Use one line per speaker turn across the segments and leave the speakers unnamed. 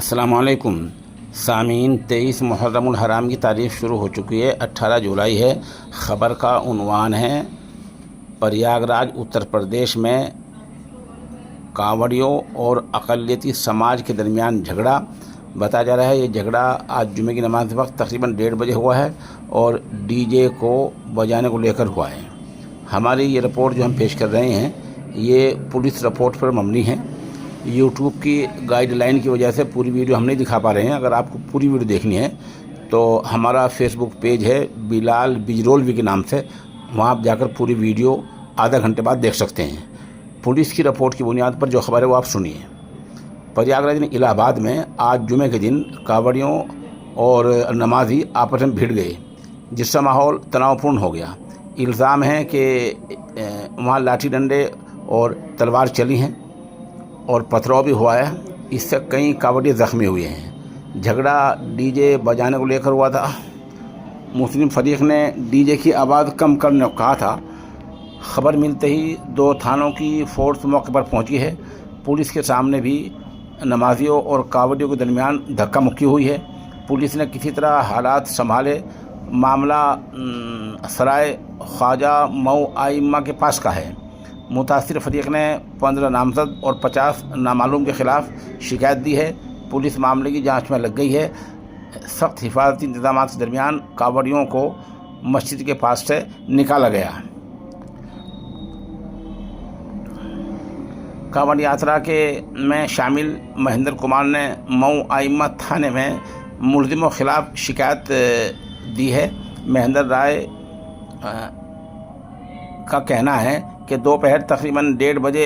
अस्सलामुअलैकुम सामीन। 23 मुहर्रमुल हराम की तारीख़ शुरू हो चुकी है। 18 जुलाई है। ख़बर का उन्वान है प्रयागराज उत्तर प्रदेश में कांवड़ियों और अक़लियती समाज के दरमियान झगड़ा। बताया जा रहा है ये झगड़ा आज जुमे की नमाज वक्त तकरीबन 1:30 बजे हुआ है और डीजे को बजाने को लेकर हुआ है। हमारी ये रिपोर्ट जो हम पेश कर रहे हैं ये पुलिस रिपोर्ट पर मबनी है। यूट्यूब की गाइडलाइन की वजह से पूरी वीडियो हम नहीं दिखा पा रहे हैं। अगर आपको पूरी वीडियो देखनी है तो हमारा फेसबुक पेज है बिलाल बिजरोलवी के नाम से, वहाँ आप जाकर पूरी वीडियो आधा घंटे बाद देख सकते हैं। पुलिस की रिपोर्ट की बुनियाद पर जो खबर है वो आप सुनिए। प्रयागराज इलाहाबाद में आज जुमे के दिन कांवड़ियों और नमाजी आपस में भिड़ गए, जिससे माहौल तनावपूर्ण हो गया। इल्ज़ाम है कि वहाँ लाठी डंडे और तलवार चली हैं और पथराव भी हुआ है। इससे कई कांवड़िए ज़ख्मी हुए हैं। झगड़ा डीजे बजाने को लेकर हुआ था। मुस्लिम फरीक ने डीजे की आवाज़ कम करने को कहा था। खबर मिलते ही 2 थानों की फोर्स मौके पर पहुंची है। पुलिस के सामने भी नमाजियों और कांवड़ियों के दरमियान धक्का मुक्की हुई है। पुलिस ने किसी तरह हालात संभाले। मामला सराय ख्वाजा मऊ आइम्मा के पास का है। मुतासिर फरीक ने 15 नामजद और 50 नामालूम के ख़िलाफ़ शिकायत दी है। पुलिस मामले की जांच में लग गई है। सख्त हिफाजती इंतजाम के दरमियान कांवड़ियों को मस्जिद के पास से निकाला गया। कांवड़ यात्रा में शामिल महेंद्र कुमार ने मऊ आइम्मा थाने में मुलजिमों के ख़िलाफ़ शिकायत दी है। महेंद्र राय का कहना है कि दोपहर तकरीबन 1:30 बजे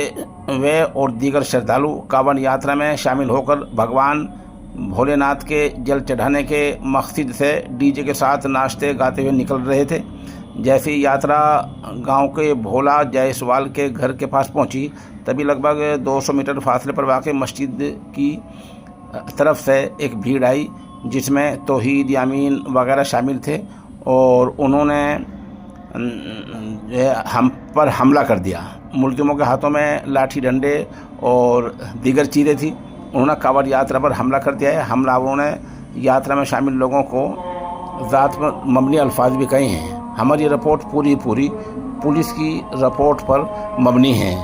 वे और दीगर श्रद्धालु कांवड़ यात्रा में शामिल होकर भगवान भोलेनाथ के जल चढ़ाने के मकसद से डीजे के साथ नाचते गाते हुए निकल रहे थे। जैसे ही यात्रा गांव के भोला जायसवाल के घर के पास पहुंची, तभी लगभग 200 मीटर फासले पर वाक़ मस्जिद की तरफ से एक भीड़ आई, जिसमें तौहीद यामीन वगैरह शामिल थे और उन्होंने हम पर हमला कर दिया। मुल्ज़िमों के हाथों में लाठी डंडे और दीगर चीज़ें थी। उन्होंने कांवड़ यात्रा पर हमला कर दिया है। हमलावरों ने यात्रा में शामिल लोगों को ज़ात पर मबनी अल्फाज भी कहे हैं। हमारी रिपोर्ट पूरी पुलिस की रिपोर्ट पर मबनी है।